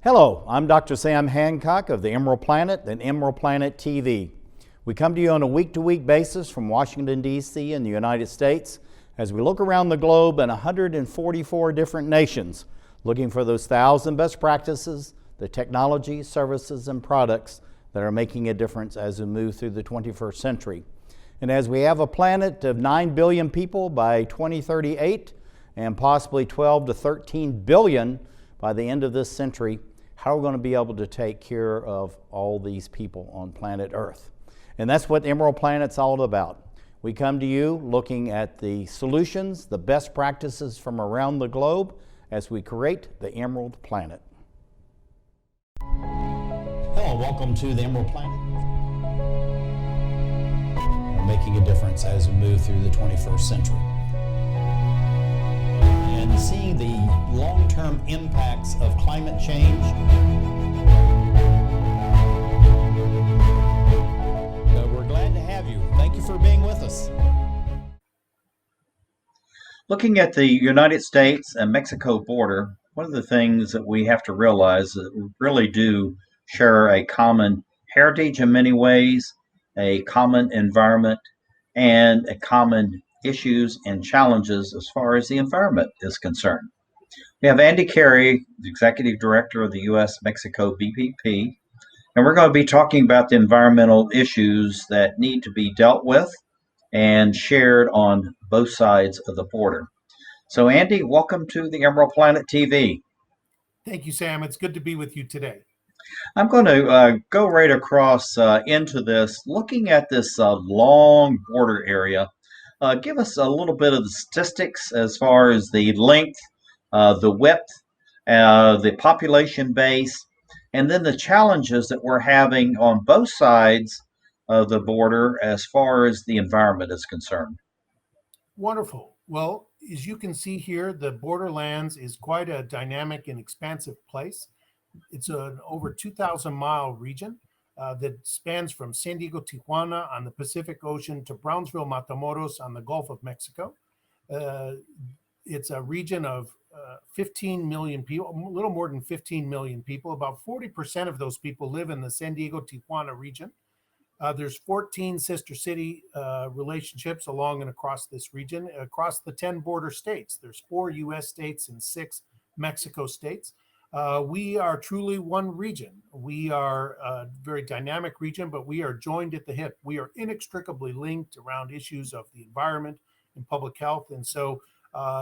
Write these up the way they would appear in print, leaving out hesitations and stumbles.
Hello, I'm Dr. Sam Hancock of the Emerald Planet and Emerald Planet TV. We come to you on a week-to-week basis from Washington, D.C. in the United States as we look around the globe in 144 different nations, looking for those 1,000 best practices, the technology, services, and products that are making a difference as we move through the 21st century. And as we have a planet of 9 billion people by 2038 and possibly 12 to 13 billion by the end of this century, how are we going to be able to take care of all these people on planet Earth? And that's what Emerald Planet's all about. We come to you looking at the solutions, the best practices from around the globe as we create the Emerald Planet. Hello, welcome to the Emerald Planet. We're making a difference as we move through the 21st century. And seeing the long-term impacts of climate change. We're glad to have you. Thank you for being with us. Looking at the United States and Mexico border, one of the things that we have to realize is that we really do share a common heritage in many ways, a common environment, and a common issues and challenges as far as the environment is concerned. We have Andy Carey, the Executive Director of the U.S.-Mexico BPP, and we're going to be talking about the environmental issues that need to be dealt with and shared on both sides of the border. So Andy, welcome to the Emerald Planet TV. Thank you, Sam. It's good to be with you today. I'm going to go right across into this, looking at this long border area. Give us a little bit of the statistics as far as the length, the width, the population base, and then the challenges that we're having on both sides of the border as far as the environment is concerned. Wonderful. Well, as you can see here, the borderlands is quite a dynamic and expansive place. It's an over 2,000-mile region that spans from San Diego, Tijuana on the Pacific Ocean to Brownsville, Matamoros on the Gulf of Mexico. It's a region of 15 million people, a little more than 15 million people. About 40% of those people live in the San Diego, Tijuana region. There's 14 sister city relationships along and across this region, across the 10 border states. There's 4 U.S. states and 6 Mexico states. We are truly one region. We are a very dynamic region, but we are joined at the hip. We are inextricably linked around issues of the environment and public health. And so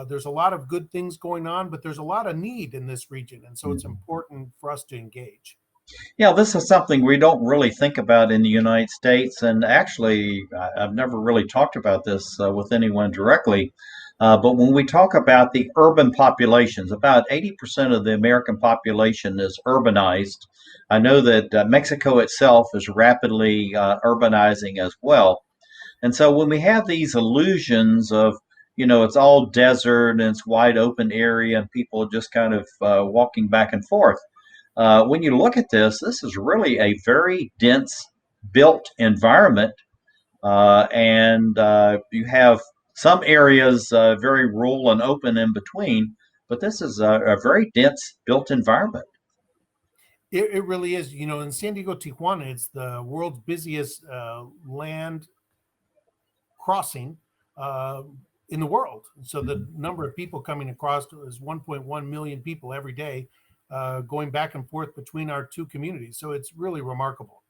there's a lot of good things going on, but there's a lot of need in this region. And so it's important for us to engage. Yeah, this is something we don't really think about in the United States. And actually, I've never really talked about this with anyone directly. But when we talk about the urban populations, about 80% of the American population is urbanized. I know that Mexico itself is rapidly urbanizing as well. And so when we have these illusions of, it's all desert and it's wide open area and people just kind of walking back and forth. When you look at this is really a very dense built environment. And you have some areas very rural and open in between, but this is a very dense built environment. It really is. In San Diego, Tijuana, it's the world's busiest land crossing in the world. So the number of people coming across is 1.1 million people every day going back and forth between our two communities. So it's really remarkable.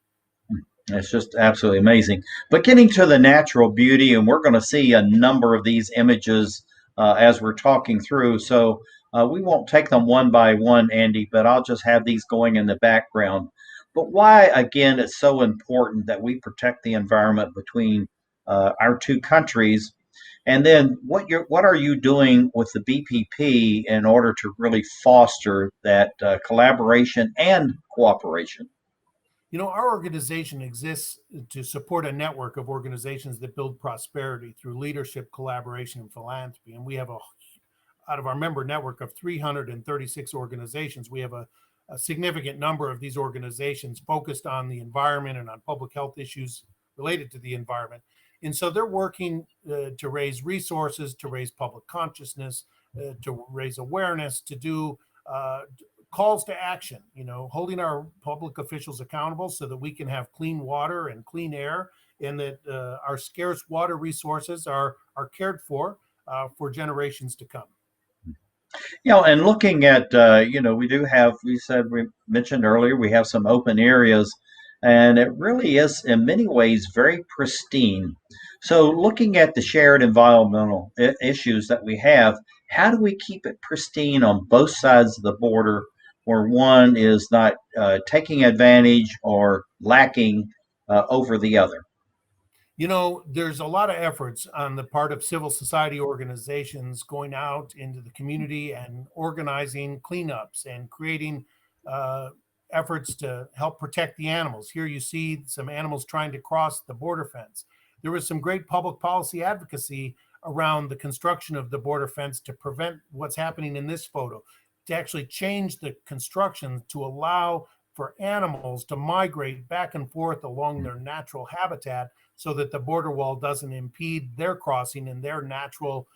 It's just absolutely amazing. But getting to the natural beauty, and we're going to see a number of these images as we're talking through. So we won't take them one by one, Andy, but I'll just have these going in the background. But why, again, it's so important that we protect the environment between our two countries. And then what are you doing with the BPP in order to really foster that collaboration and cooperation? Our organization exists to support a network of organizations that build prosperity through leadership, collaboration, and philanthropy. And we have out of our member network of 336 organizations, we have a significant number of these organizations focused on the environment and on public health issues related to the environment. And so they're working to raise resources, to raise public consciousness, to raise awareness, to do calls to action, holding our public officials accountable so that we can have clean water and clean air, and that our scarce water resources are cared for generations to come. And looking at, we do have, we mentioned earlier, we have some open areas, and it really is in many ways very pristine. So, looking at the shared environmental issues that we have, how do we keep it pristine on both sides of the border where one is not taking advantage or lacking over the other? There's a lot of efforts on the part of civil society organizations going out into the community and organizing cleanups and creating uh, efforts to help protect the animals. Here you see some animals trying to cross the border fence. There was some great public policy advocacy around the construction of the border fence to prevent what's happening in this photo, to actually change the construction to allow for animals to migrate back and forth along their natural habitat so that the border wall doesn't impede their crossing and their natural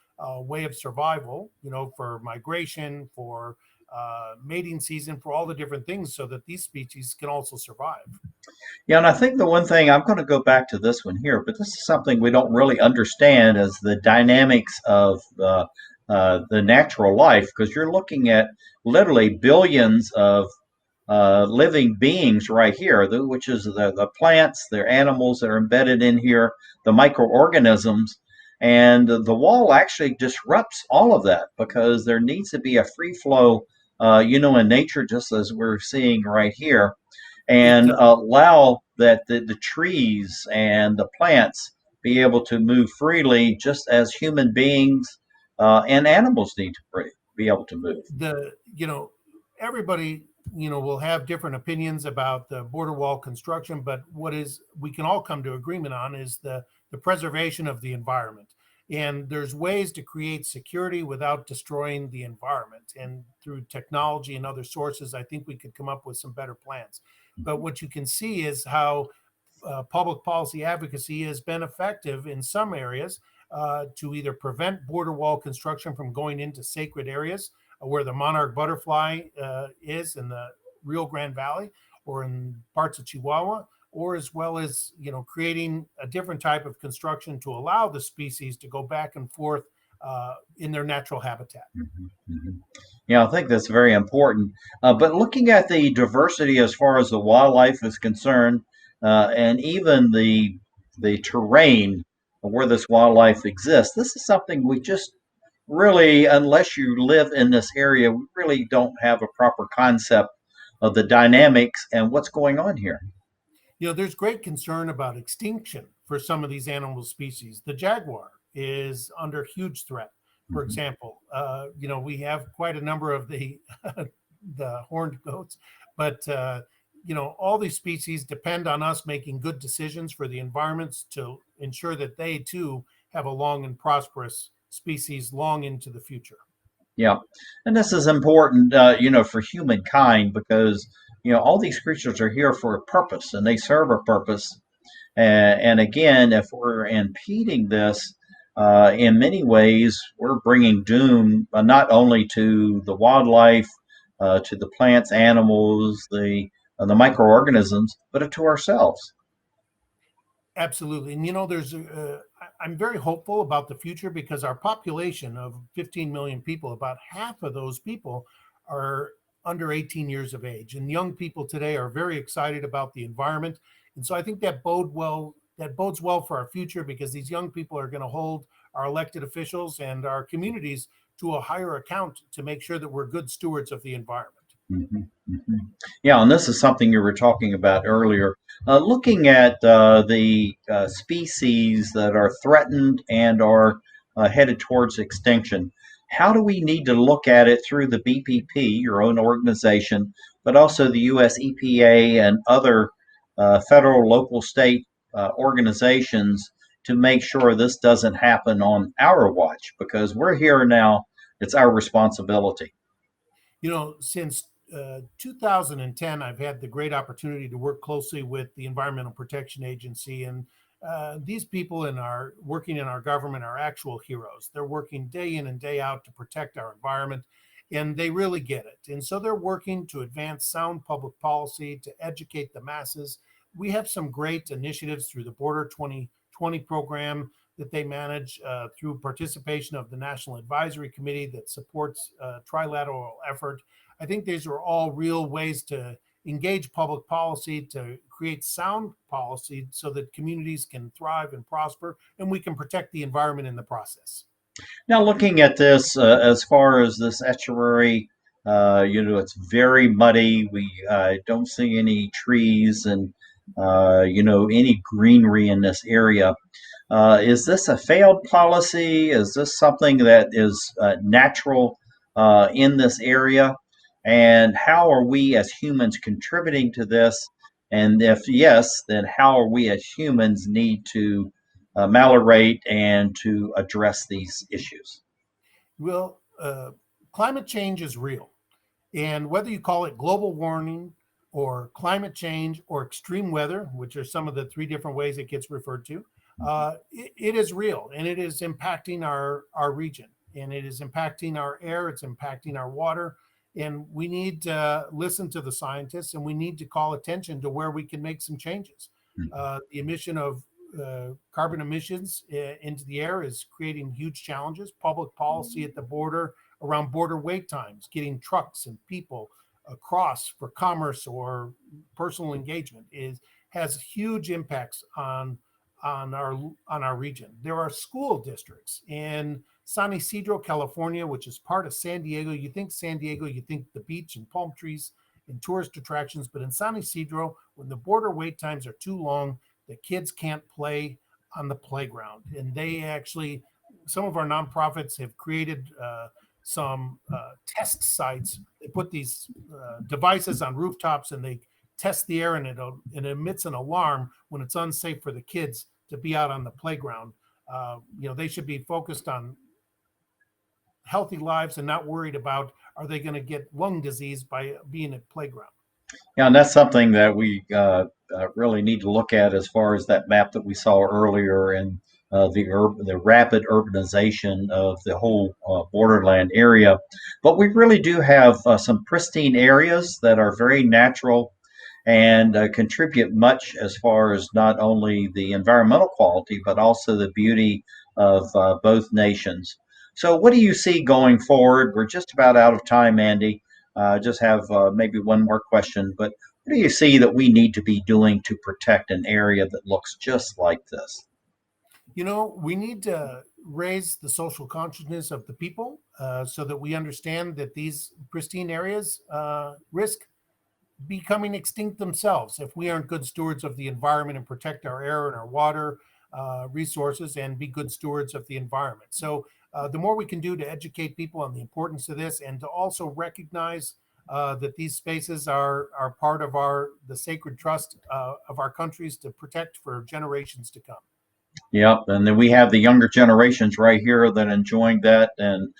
way of survival, for migration, for mating season, for all the different things, so that these species can also survive. Yeah, and I think the one thing I'm going to go back to this one here, but this is something we don't really understand as the dynamics of the natural life, because you're looking at literally billions of living beings right here, which is the plants, their animals that are embedded in here, the microorganisms. And the wall actually disrupts all of that because there needs to be a free flow, in nature, just as we're seeing right here, It and allow that the trees and the plants be able to move freely, just as human beings and animals need to be able to move. the everybody will have different opinions about the border wall construction, but what is we can all come to agreement on is the preservation of the environment. And there's ways to create security without destroying the environment, and through technology and other sources I think we could come up with some better plans. But what you can see is how public policy advocacy has been effective in some areas to either prevent border wall construction from going into sacred areas where the monarch butterfly is in the Rio Grande Valley or in parts of Chihuahua, or as well as creating a different type of construction to allow the species to go back and forth in their natural habitat. Mhm, mhm. Yeah, I think that's very important. But looking at the diversity as far as the wildlife is concerned, and even the terrain where this wildlife exists, this is something we just really, unless you live in this area, we really don't have a proper concept of the dynamics and what's going on here. There's great concern about extinction for some of these animal species. The jaguar is under huge threat. For Mhm. example, we have quite a number of the the horned goats, but all these species depend on us making good decisions for the environments to ensure that they too have a long and prosperous species long into the future. Yeah, and this is important, for humankind because all these creatures are here for a purpose and they serve a purpose. And again, if we're impeding this, in many ways, we're bringing doom not only to the wildlife, to the plants, animals, the microorganisms, but to ourselves. Absolutely. And I'm very hopeful about the future because our population of 15 million people, about half of those people are under 18 years of age. And young people today are very excited about the environment. And so I think that bodes well for our future because these young people are going to hold our elected officials and our communities to a higher account to make sure that we're good stewards of the environment. Mhm, mhm. Yeah, and this is something you were talking about earlier. Looking at the species that are threatened and are headed towards extinction, how do we need to look at it through the BPP, your own organization, but also the US EPA and other federal, local, state organizations to make sure this doesn't happen on our watch? Because we're here now, it's our responsibility. Since 2010, I've had the great opportunity to work closely with the Environmental Protection Agency, and these people working in our government are actual heroes. They're working day in and day out to protect our environment, and they really get it. And so they're working to advance sound public policy, to educate the masses. We have some great initiatives through the Border 2020 program that they manage, through participation of the National Advisory Committee that supports trilateral effort. I think these are all real ways to engage public policy, to create sound policy so that communities can thrive and prosper, and we can protect the environment in the process. Now, looking at this, as far as this estuary, it's very muddy. We don't see any trees and, any greenery in this area. Is this a failed policy? Is this something that is natural in this area? And how are we as humans contributing to this? And if yes, then how are we as humans need to ameliorate and to address these issues? Well, climate change is real. And whether you call it global warming or climate change or extreme weather, which are some of the three different ways it gets referred to, it is real, and it is impacting our region, and it is impacting our air, it's impacting our water. And we need to listen to the scientists, and we need to call attention to where we can make some changes. The emission of carbon emissions into the air is creating huge challenges. Public policy at the border around border wait times, getting trucks and people across for commerce or personal engagement has huge impacts on our region. There are school districts in San Ysidro, California, which is part of San Diego. You think San Diego, you think the beach and palm trees and tourist attractions, but in San Ysidro, when the border wait times are too long, the kids can't play on the playground. And they actually, some of our nonprofits have created some test sites. They put these devices on rooftops, and they test the air, and it emits an alarm when it's unsafe for the kids to be out on the playground. They should be focused on healthy lives and not worried about, are they going to get lung disease by being at playground. Yeah, and that's something that we really need to look at as far as that map that we saw earlier and the rapid urbanization of the whole borderland area. But we really do have some pristine areas that are very natural and contribute much as far as not only the environmental quality, but also the beauty of both nations. So, what do you see going forward? We're just about out of time, Andy. Just have maybe one more question, but what do you see that we need to be doing to protect an area that looks just like this? We need to raise the social consciousness of the people, so that we understand that these pristine areas risk becoming extinct themselves if we aren't good stewards of the environment and protect our air and our water resources and be good stewards of the environment. So the more we can do to educate people on the importance of this, and to also recognize that these spaces are part of the sacred trust of our countries to protect for generations to come. Yep, and then we have the younger generations right here that are enjoying that and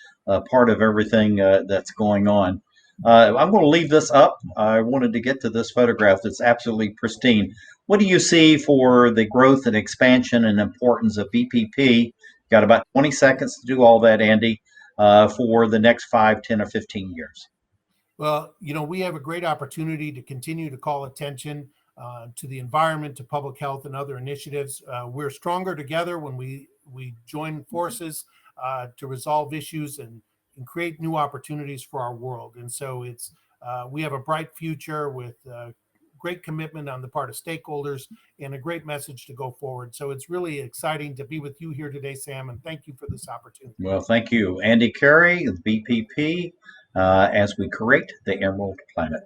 part of everything that's going on. I'm going to leave this up. I wanted to get to this photograph that's absolutely pristine. What do you see for the growth and expansion and importance of BPP? Got about 20 seconds to do all that, Andy, for the next 5, 10, or 15 years. Well, we have a great opportunity to continue to call attention to the environment, to public health, and other initiatives. We're stronger together when we join forces to resolve issues and create new opportunities for our world. And so we have a bright future with great commitment on the part of stakeholders and a great message to go forward. So it's really exciting to be with you here today, Sam, and thank you for this opportunity. Well, thank you. Andy Carey, BPP, as we create the Emerald Planet.